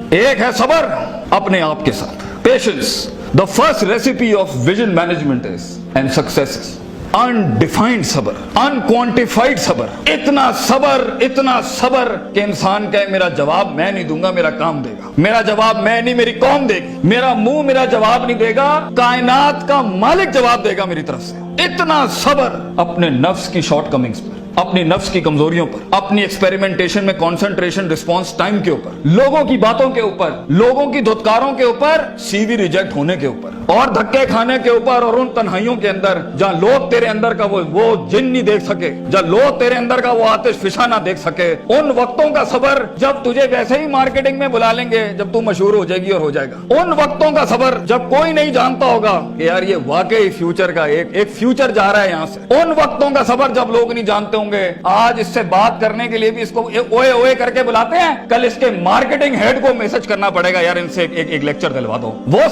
एक है सबर अपने आप के साथ, patience. The first recipe of vision management is and success is undefined सबर, अनक्वांटिफाइड सबर। इतना सबर कि इंसान कहे मेरा जवाब मैं नहीं दूंगा, मेरा काम देगा। मेरा जवाब मैं नहीं, मेरी कौम देगी। मेरा मुंह मेरा जवाब नहीं देगा, कायनात का मालिक जवाब देगा मेरी तरफ से। इतना सबर अपने नफ्स की शॉर्टकमिंग्स पर, अपनी नफ्स की कमजोरियों पर, अपनी एक्सपेरिमेंटेशन में कंसंट्रेशन रिस्पांस टाइम के ऊपर, लोगों की बातों के ऊपर, लोगों की धुतकारों के ऊपर, सीवी रिजेक्ट होने के ऊपर, और धक्के खाने के ऊपर, और उन तन्हाइयों के अंदर जहां लोग तेरे अंदर का वो जिन नहीं देख सके, जहां लोग तेरे अंदर का वो आतिश फिशा ना देख सके, उन वक्तों का सबर जब तुझे वैसे ही मार्केटिंग में बुला लेंगे जब तू मशहूर हो जाएगी और हो जाएगा। उन वक्तों का सबर जब कोई नहीं जानता होगा कि यार ये वाकई फ्यूचर का एक फ्यूचर जा रहा है यहां से। उन वक्तों का सबर जब लोग नहीं जानते होंगे। आज इससे बात करने के लिए भी इसको ओए ओए करके बुलाते हैं, कल इसके मार्केटिंग हेड को मैसेज करना पड़ेगा यार इनसे एक लेक्चर दिलवा दो। वो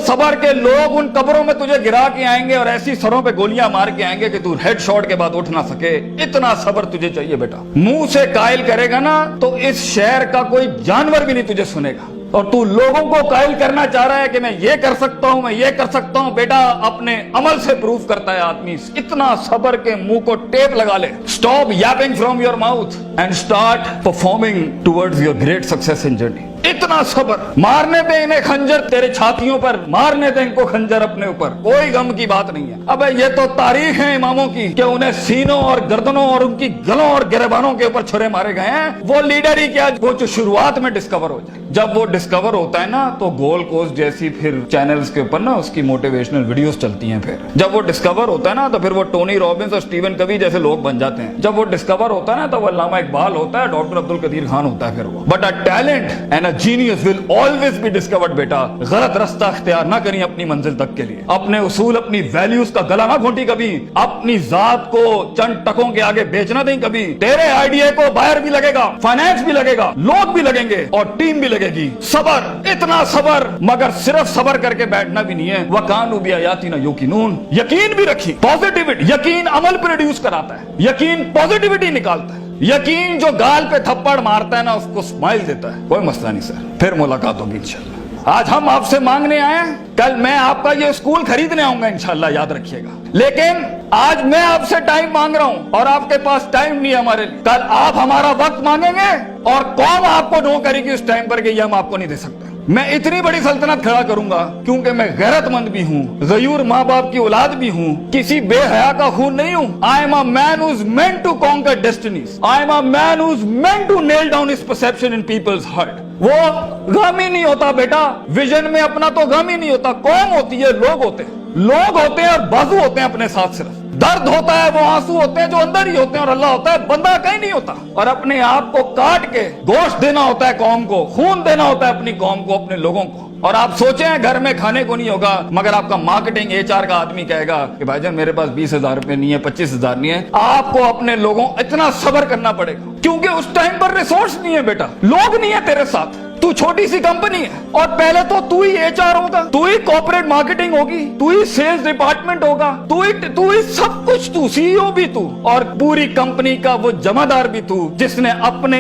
सबर के लोग उन कब्रों में तुझे गिरा के आएंगे और ऐसी सरों पे गोलियां मार के आएंगे कि तू हेड शॉट के बाद उठ ना सके। इतना सबर तुझे चाहिए बेटा। मुंह से कायल करेगा ना तो इस शहर का कोई जानवर भी नहीं तुझे सुनेगा, और तू लोगों को कायल करना चाह रहा है कि मैं ये कर सकता हूं, मैं ये कर सकता हूं। बेटा अपने अमल से प्रूफ करता है आदमी। इतना सबर के मुंह को टेप लगा ले। Stop Yaping from your mouth and start performing towards your great success in journey. इतना सबर। मारने दे इन्हें खंजर तेरे छातियों पर, मारने दे इनको खंजर अपने ऊपर, कोई गम की बात नहीं है। अबे ये तो तारीख है इमामों की कि उन्हें सीनों और गर्दनों और उनकी गलों और गिरबानों के ऊपर छुरे मारे गए हैं। वो लीडर ही क्या वो जो शुरुआत में डिस्कवर हो जाए। जब वो डिस्कवर होता है ना तो गोल्ड कोस्ट जैसी फिर चैनल्स के ऊपर ना उसकी मोटिवेशनल वीडियोस चलती हैं। फिर जब वो डिस्कवर होता है ना तो फिर वो टोनी रॉबिन्स और स्टीवन कवी जैसे लोग बन जाते हैं। जब वो डिस्कवर होता है ना तो वो अल्लामा इकबाल होता है, डॉक्टर अब्दुल कदीर खान होता है। फिर वो but a talent and a genius will always be discovered. बेटा गलत रास्ता अख्तियार ना करिए अपनी मंजिल तक के लिए। अपने उसूल अपनी वैल्यूज का गला ना घोंटी कभी। अपनी जात को चंद टकों के आगे बेचना नहीं कभी। तेरे आइडिया को बाहर भी लगेगा, फाइनेंस भी लगेगा, लोग भी लगेंगे और टीम भी लगेगी। सबर, इतना सबर, मगर सिर्फ सबर करके बैठना भी नहीं है। वकानु बिआयातिना युकिनून, यकीन भी रखी। पॉजिटिविटी, यकीन अमल प्रोड्यूस कराता है, यकीन पॉजिटिविटी निकालता है। यकीन जो गाल पे थप्पड़ मारता है ना उसको स्माइल देता है। कोई मसला नहीं सर, फिर मुलाकात होगी इंशाल्लाह। आज हम आपसे मांगने आए हैं, कल मैं आपका ये स्कूल खरीदने आऊंगा इंशाल्लाह, याद रखिएगा। लेकिन आज मैं आपसे टाइम मांग रहा हूं और आपके पास टाइम नहीं है हमारे लिए। कल आप हमारा वक्त मांगेंगे और कौम आपको नो करेगी उस टाइम पर कि ये हम आपको नहीं दे सकते। मैं इतनी बड़ी सल्तनत खड़ा करूंगा क्योंकि मैं गैरतमंद भी हूँ, गयूर माँ बाप की औलाद भी हूँ, किसी बेहया का खून नहीं हूँ। I am a man who is meant to conquer destinies. I am a man who is meant to nail down his perception in people's heart. वो गम ही नहीं होता बेटा, विजन में अपना तो गम ही नहीं होता। कौम होती है, लोग होते हैं, लोग होते हैं और बाजू होते हैं अपने साथ। सिर्फ दर्द होता है, वो आंसू होते हैं जो अंदर ही होते हैं, और अल्लाह होता है, बंदा कहीं नहीं होता। और अपने आप को काट के गोश्त देना होता है कौम को, खून देना होता है अपनी कौम को, अपने लोगों को। और आप सोचें घर में खाने को नहीं होगा मगर आपका मार्केटिंग HR का आदमी कहेगा कि भाईजान मेरे पास 20,000 रुपए नहीं है, 25,000 नहीं है। आपको अपने लोगों इतना सब्र करना पड़ेगा क्योंकि उस टाइम पर रिसोर्स नहीं है बेटा, लोग नहीं है तेरे साथ। तू छोटी सी कंपनी है और पहले तो तू ही HR होगा, तू ही कॉर्पोरेट मार्केटिंग होगी, तू ही सेल्स डिपार्टमेंट होगा, तू ही सब कुछ, तू CEO भी तू और पूरी कंपनी का वो जमादार भी तू, जिसने अपने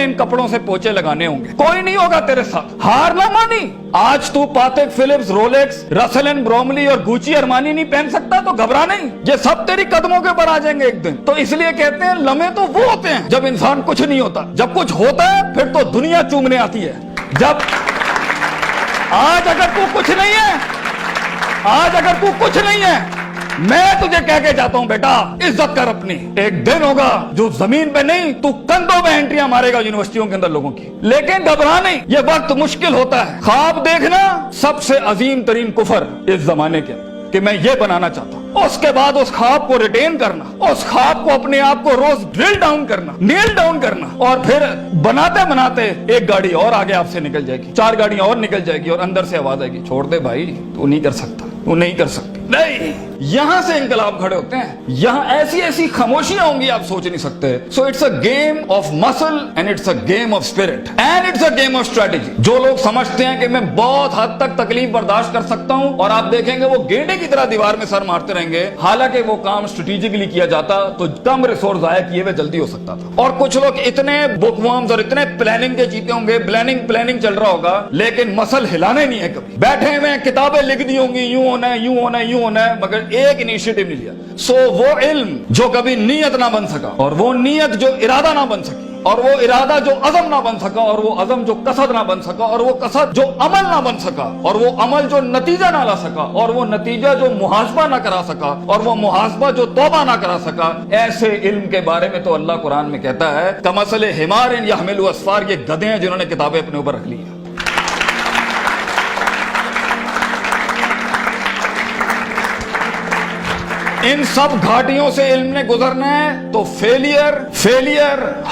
इन कपड़ों से पोछे लगाने होंगे। कोई नहीं होगा तेरे साथ। हार ना मानी। आज तू पातेक Philips, Rolex, Russell and Bromley और गुची अरमानी नहीं पहन सकता तो घबरा नहीं, ये सब तेरी कदमों के ऊपर आ जाएंगे एक दिन। तो इसलिए कहते हैं लम्हे तो वो होते हैं जब इंसान कुछ नहीं होता, जब कुछ होता है फिर तो दुनिया चूमने आती है। जब आज अगर तू कुछ नहीं है, आज अगर तू कुछ नहीं है, मैं तुझे कह के जाता हूं बेटा इज्जत कर अपनी। एक दिन होगा जो जमीन पे नहीं तू कंधों पे एंट्रियां मारेगा यूनिवर्सिटियों के अंदर लोगों की। लेकिन घबरा नहीं, ये वक्त मुश्किल होता है। ख्वाब देखना सबसे अजीम तरीन कुफर इस जमाने के अंदर कि मैं ये बनाना चाहता हूं। उसके बाद उस ख्वाब को रिटेन करना, उस ख्वाब को अपने आप को रोज ड्रिल डाउन करना, नेल डाउन करना, और फिर बनाते बनाते एक गाड़ी और आगे आपसे निकल जाएगी, 4 गाड़ियां और निकल जाएगी और अंदर से आवाज आएगी छोड़ दे भाई, तू नहीं कर सकता, तू नहीं कर सकती। نہیں, یہاں سے انقلاب کھڑے ہوتے ہیں. یہاں ایسی ایسی خاموشیاں ہوں گی آپ سوچ نہیں سکتے. So it's a game of muscle and it's a game of spirit and it's a game of strategy. جو لوگ سمجھتے ہیں کہ میں بہت حد تک تکلیف برداشت کر سکتا ہوں, اور آپ دیکھیں گے وہ گینڈے کی طرح دیوار میں سر مارتے رہیں گے, حالانکہ وہ کام اسٹریٹجکلی کیا جاتا تو کم ریسورس ضائع کیے ہوئے جلدی ہو سکتا تھا. اور کچھ لوگ اتنے بک ورمز اور اتنے پلاننگ کے جیتے ہوں گے, پلاننگ چل رہا ہوگا, لیکن مسل ہلانے نہیں ہے. کبھی بیٹھے ہوئے کتابیں لکھ دی ہوں گی, یوں ہونا ہے, یوں ہونا ہے, یوں ہونا ہے, مگر ایک انیشیٹو نہیں لیا. سو وہ علم جو کبھی نیت نہ بن سکا, اور وہ نیت جو ارادہ نہ بن سکی, اور وہ ارادہ جو عزم نہ بن سکا, اور وہ عزم جو قصد نہ بن سکا, اور وہ قصد جو عمل نہ بن سکا, اور وہ عمل جو نتیجہ نہ لا سکا, اور وہ نتیجہ جو محاسبہ نہ کرا سکا, اور وہ محاسبہ جو توبہ نہ کرا سکا, ایسے علم کے بارے میں تو اللہ قرآن میں کہتا ہے کمثل حمار یحمل اسفار, یہ گدھے ہیں جنہوں نے کتابیں اپنے اوپر رکھ لی ہیں. ان سب گھاٹیوں سے علم نے گزرنا ہے تو فیلئر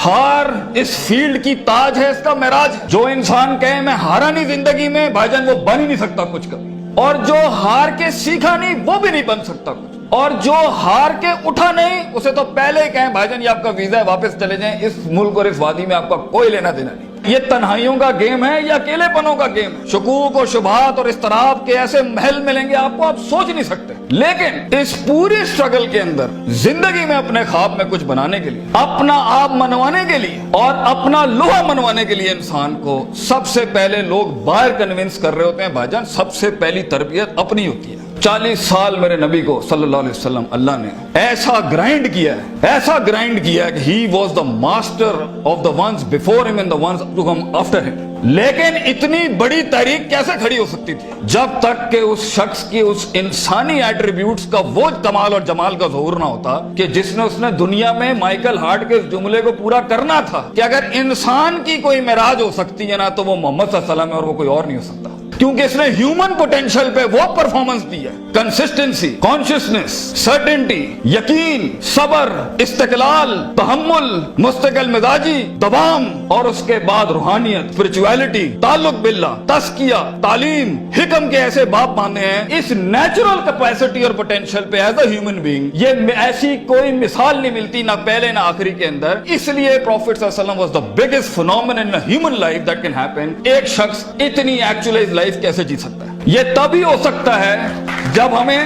ہار اس فیلڈ کی تاج ہے, اس کا معراج. جو انسان کہے میں ہارا نہیں زندگی میں, بھائی جان وہ بن ہی نہیں سکتا کچھ کبھی. اور جو ہار کے سیکھا نہیں وہ بھی نہیں بن سکتا کچھ. اور جو ہار کے اٹھا نہیں اسے تو پہلے ہی کہیں بھائی جان یہ آپ کا ویزا ہے, واپس چلے جائیں, اس ملک اور اس وادی میں آپ کا کوئی لینا دینا نہیں. یہ تنہائیوں کا گیم ہے یا اکیلے پنوں کا گیم ہے. شکوک و شبہات اور اضطراب کے ایسے محل ملیں گے آپ کو, آپ سوچ نہیں سکتے. لیکن اس پوری اسٹرگل کے اندر زندگی میں اپنے خواب میں کچھ بنانے کے لیے, اپنا آپ منوانے کے لیے, اور اپنا لوہا منوانے کے لیے انسان کو سب سے پہلے لوگ باہر کنونس کر رہے ہوتے ہیں. بھائی جان سب سے پہلی تربیت اپنی ہوتی ہے. 40 سال میرے نبی کو صلی اللہ علیہ وسلم اللہ نے ایسا گرائنڈ کیا ہے کہ he was the master of the ones before him and the ones to come after him. لیکن اتنی بڑی تحریک کیسے کھڑی ہو سکتی تھی جب تک کہ اس شخص کی اس انسانی ایٹریبیوٹس کا وہ کمال اور جمال کا ظہور نہ ہوتا کہ جس نے دنیا میں مائیکل ہارٹ کے اس جملے کو پورا کرنا تھا کہ اگر انسان کی کوئی معراج ہو سکتی ہے نا تو وہ محمد صلی اللہ علیہ وسلم ہے, اور وہ کوئی اور نہیں ہو سکتا. کیونکہ اس نے ہیومن پوٹینشل پہ وہ پرفارمنس دی ہے, کنسسٹنسی, کانشیسنس, سرٹنٹی, یقین, صبر, استقلال, تحمل, مستقل مزاجی, دوام, اور اس کے بعد روحانیت, اسپرچویلٹی, تعلق باللہ, تزکیہ, تعلیم, حکم کے ایسے باب باندھے ہیں. اس نیچرل کیپیسٹی اور پوٹینشل پہ ایز اے ہیومن بینگ یہ ایسی کوئی مثال نہیں ملتی, نہ پہلے نہ آخری کے اندر. اس لیے پروفٹ صلی اللہ علیہ وسلم was the biggest phenomenon in human life that can happen. ایک شخص اتنی ایکچوئلائز لائف کیسے جی سکتا ہے؟ یہ تبھی ہو سکتا ہے جب ہمیں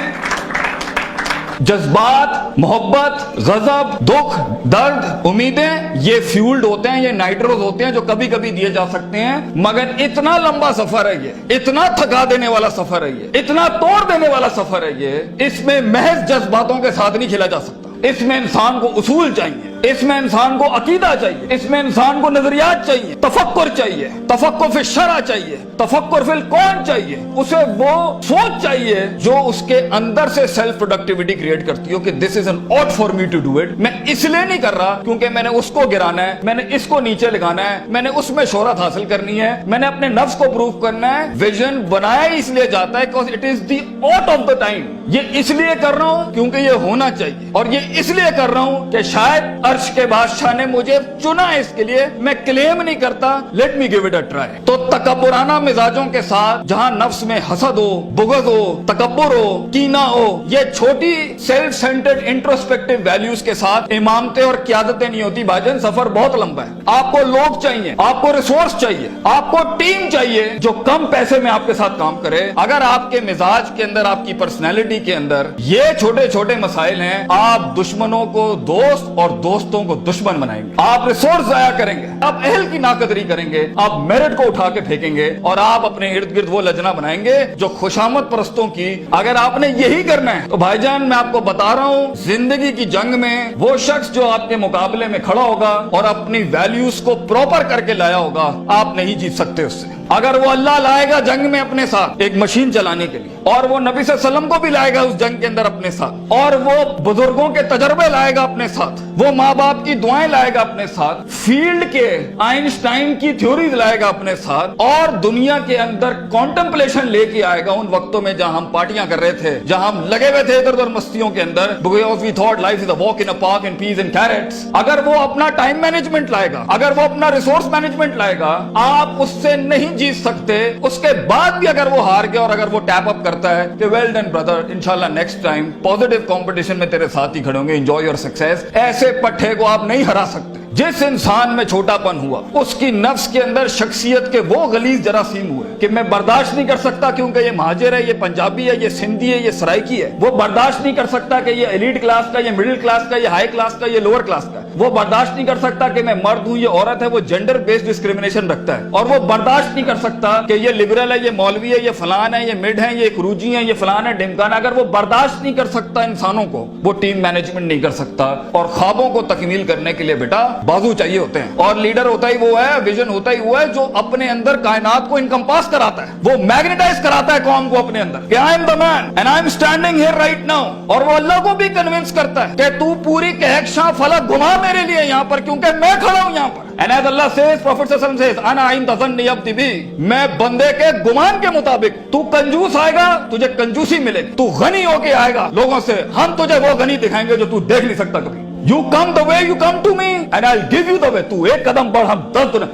جذبات, محبت, غضب, دکھ, درد, امیدیں یہ فیولڈ ہوتے ہیں, یہ نائٹروز ہوتے ہیں جو کبھی کبھی دیے جا سکتے ہیں. مگر اتنا لمبا سفر ہے یہ, اتنا تھکا دینے والا سفر ہے یہ, اتنا توڑ دینے والا سفر ہے یہ. اس میں محض جذباتوں کے ساتھ نہیں کھیلا جا سکتا. اس میں انسان کو اصول چاہیے, اس میں انسان کو عقیدہ چاہیے, اس میں انسان کو نظریات چاہیے, تفکر چاہیے, تفکر فی الشرع چاہیے, تفکر فی الکون چاہیے. اسے وہ سوچ چاہیے جو اس کے اندر سے سیلف پروڈکٹیوٹی کریٹ کرتی ہو کہ this is an ought for me to do it. میں اس لیے نہیں کر رہا کیونکہ میں نے اس کو گرانا ہے, میں نے اس کو نیچے لگانا ہے, میں نے اس میں شہرت حاصل کرنی ہے, میں نے اپنے نفس کو پروف کرنا ہے. ویژن بنایا اس لیے جاتا ہے because it is the ought of the time. یہ اس لیے کر رہا ہوں کیونکہ یہ ہونا چاہیے, اور یہ اس لیے کر رہا ہوں کہ شاید عرش کے بادشاہ نے مجھے چنا ہے اس کے لیے. میں کلیم نہیں کرتا, let me give it a try. تو تکبرانہ مزاجوں کے ساتھ جہاں نفس میں حسد ہو, بغض ہو, تکبر ہو, کینہ ہو, یہ چھوٹی سیلف سینٹرڈ انٹروسپیکٹو ویلیوز کے ساتھ امامتیں اور قیادتیں نہیں ہوتی. بھاجن سفر بہت لمبا ہے. آپ کو لوگ چاہیے, آپ کو ریسورس چاہیے, آپ کو ٹیم چاہیے جو کم پیسے میں آپ کے ساتھ کام کرے. اگر آپ کے مزاج کے اندر, آپ کی پرسنالٹی کے اندر یہ چھوٹے چھوٹے مسائل ہیں, آپ دشمنوں کو دوست اور دوستوں کو دشمن بنائیں گے. آپ ریسورس ضائع کریں گے, آپ اہل کی ناقدری کریں گے, آپ میرٹ کو اٹھا کے پھینکیں گے, اور آپ اپنے ارد گرد وہ لجنا بنائیں گے جو خوشامد پرستوں کی. اگر آپ نے یہی کرنا ہے تو بھائی جان میں آپ کو بتا رہا ہوں, زندگی کی جنگ میں وہ شخص جو آپ کے مقابلے میں کھڑا ہوگا اور اپنی ویلیوز کو پراپر کر کے لایا ہوگا, آپ نہیں جیت سکتے اس سے. اگر وہ اللہ لائے گا جنگ میں اپنے ساتھ ایک مشین چلانے کے لیے, اور وہ نبی صلی اللہ علیہ وسلم کو بھی لائے گا اس جنگ کے اندر اپنے ساتھ, اور وہ بزرگوں کے تجربے لائے گا اپنے ساتھ, وہ ماں باپ کی دعائیں لائے گا اپنے ساتھ, فیلڈ کے آئنسٹائن کی تھیوریز لائے گا اپنے ساتھ, اور دنیا کے اندر کانٹمپلیشن لے کے آئے گا ان وقتوں میں جہاں ہم پارٹیاں کر رہے تھے, جہاں ہم لگے ہوئے تھے ادھر ادھر مستیوں کے اندر, because we thought life is a walk in a park and peas and carrots. اگر وہ اپنا ٹائم مینجمنٹ لائے گا, اگر وہ اپنا ریسورس مینجمنٹ لائے گا, آپ اس سے نہیں जीत सकते, उसके बाद भी अगर वो हार गया और अगर वो टैप अप करता है कि वेल डन ब्रदर, इंशाल्लाह नेक्स्ट टाइम पॉजिटिव कंपटीशन में तेरे साथ ही खड़े होंगे, एंजॉय योर सक्सेस, ऐसे पट्टे को आप नहीं हरा सकते। जिस इंसान में छोटापन हुआ, उसकी नफ्स के अंदर शख्सियत के वो गलीज जरासीम हुए कि मैं बर्दाश्त नहीं कर सकता क्योंकि ये महाजिर है, ये पंजाबी है, ये सिंधी है, ये सराइकी है। वो बर्दाश्त नहीं कर सकता कि ये एलीट क्लास का, ये मिडिल क्लास का, ये हाई क्लास का, ये लोअर क्लास का। वो बर्दाश्त नहीं कर सकता कि मैं मर्द हूं, ये औरत है। वो जेंडर बेस्ड डिस्क्रिमिनेशन रखता है। और वो बर्दाश्त नहीं कर सकता कि ये लिबरल है, ये मौलवी है, ये फलान है, ये मिड है, ये क्रूजी है, ये फलान है, ढिमकाना। अगर वो बर्दाश्त नहीं कर सकता इंसानों को, वो टीम मैनेजमेंट नहीं कर सकता। और ख्वाबों को तकमील करने के लिए बेटा बाजू चाहिए होते हैं, और लीडर होता ही वो है, विजन होता ही वो है जो अपने अंदर कायनात को इनकम्पास कराता है, वो मैग्नेटाइज कराता है कौम को अपने अंदर कि I am the man and I am standing here right now. और वो अल्लाह को भी कन्विंस करता है कि तू पूरी कहकशां फलक घुमा मेरे लिए यहाँ पर, क्योंकि मैं खड़ा हूं यहाँ पर। And as Allah says, Prophet sallallahu alaihi wasallam says, "Ana aim tazanni abdi bi." मैं बंदे के गुमान के मुताबिक, तू कंजूस आएगा तुझे कंजूसी मिलेगी, तू गनी होके आएगा लोगों से, हम तुझे वो गनी दिखाएंगे जो तू देख नहीं सकता कभी। You come the way you come to me and I'll give you the way. तू एक कदम बढ़, हम 10 दुना,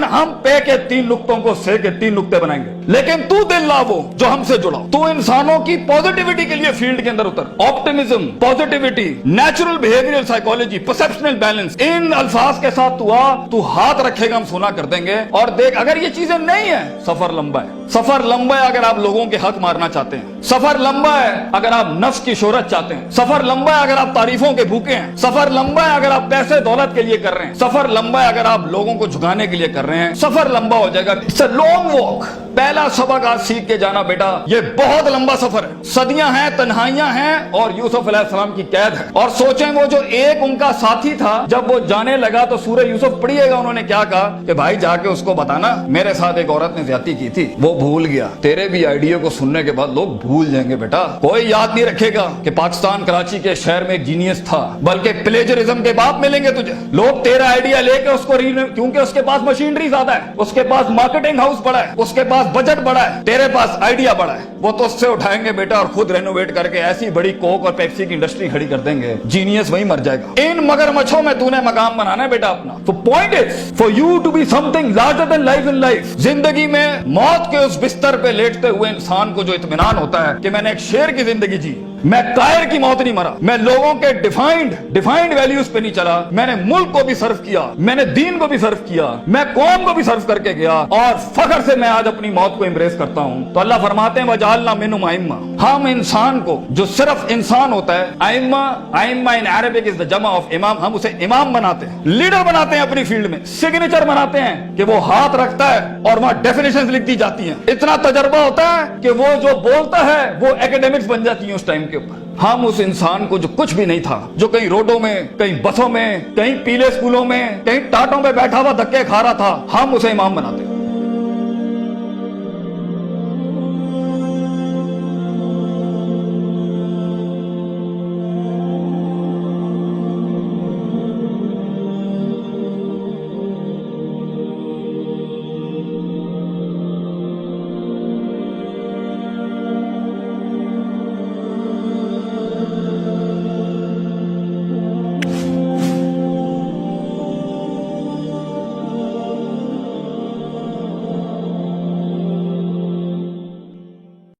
हम पे के 3 नुक्तों को से के 3 नुक्ते बनाएंगे, लेकिन तू दिल ला वो जो हमसे जुड़ा। तू इंसानों की पॉजिटिविटी के लिए फील्ड के अंदर उतर। Optimism, positivity, natural behavioural psychology, perceptual balance, इन अल्फाज के साथ तू आ, तू हाथ रखेगा हम सोना कर देंगे। और देख, अगर ये चीजें नहीं है, सफर लंबा है। सफर लंबा है अगर आप लोगों के हक मारना चाहते हैं, सफर लंबा है अगर आप नफ्स की शोहरत चाहते हैं, सफर लंबा है अगर आप तारीफों के भूखे हैं, सफर लंबा है अगर आप पैसे दौलत के लिए कर रहे हैं, सफर लंबा है अगर आप लोगों को झुकाने के लिए कर रहे हैं, सफर लंबा हो जाएगा। It's a long walk. पहला सबक आज सीख के जाना बेटा, ये बहुत लंबा सफर है, सदियां हैं, तन्हाइयां हैं, और यूसुफ अलैहिस्सलाम की कैद है। और सोचें वो जो एक उनका साथी था, जब वो जाने लगा तो सूरह यूसुफ पढ़िएगा, उन्होंने क्या कहा कि भाई जाके उसको बताना मेरे साथ एक औरत ने ज्यादती की थी, वो भूल गया। तेरे भी आइडिया को सुनने के बाद लोग भूल जाएंगे बेटा, कोई याद नहीं रखेगा कि पाकिस्तान कराची के शहर में एक जीनियस था, बल्कि प्लेजरिज्म के बाप मिलेंगे तुझे। लोग तेरा आइडिया लेके उसको क्योंकि उसके पास मशीनरी ज्यादा है, उसके पास मार्केटिंग हाउस बड़ा है, उसके पास बजट बड़ा है, तेरे पास आइडिया बड़ा है, वो तो उससे उठाएंगे बेटा और खुद रेनोवेट करके ऐसी बड़ी कोक और पेप्सी की इंडस्ट्री खड़ी कर देंगे, जीनियस वहीं मर जाएगा। इन मगरमच्छों में तूने मकाम बनाना है बेटा अपना। तो point is for you to be something larger than life in life. जिंदगी में मौत के उस बिस्तर पे लेटते हुए इंसान को जो इत्मीनान होता है कि मैंने एक शेर की जिंदगी जी, मैं कायर की मौत नहीं मरा, मैं लोगों के डिफाइंड वैल्यूज पे नहीं चला, मैंने मुल्क को भी सर्व किया, मैंने दीन को भी सर्व किया, मैं कौम को भी सर्व करके गया, और फख्र से मैं आज अपनी मौत को एम्ब्रेस करता हूं। तो अल्लाह फरमाते हैं वजालना मिनहुम आइम्मा, हम इंसान को जो सिर्फ इंसान होता है, आइम्मा इन अरबिक इज द जमा ऑफ इमाम, हम उसे इमाम बनाते हैं, लीडर बनाते हैं अपनी फील्ड में, सिग्नेचर बनाते हैं कि वो हाथ रखता है और वहां डेफिनेशंस लिख दी जाती हैं। इतना तजर्बा होता है कि वो जो बोलता है वो एकेडमिक्स बन जाती है उस टाइम के ऊपर। हम उस इंसान को जो कुछ भी नहीं था, जो कहीं रोडों में, कहीं बसों में, कहीं पीले स्कूलों में, कहीं टाटों पे बैठा हुआ धक्के खा रहा था, हम उसे इमाम बनाते हैं।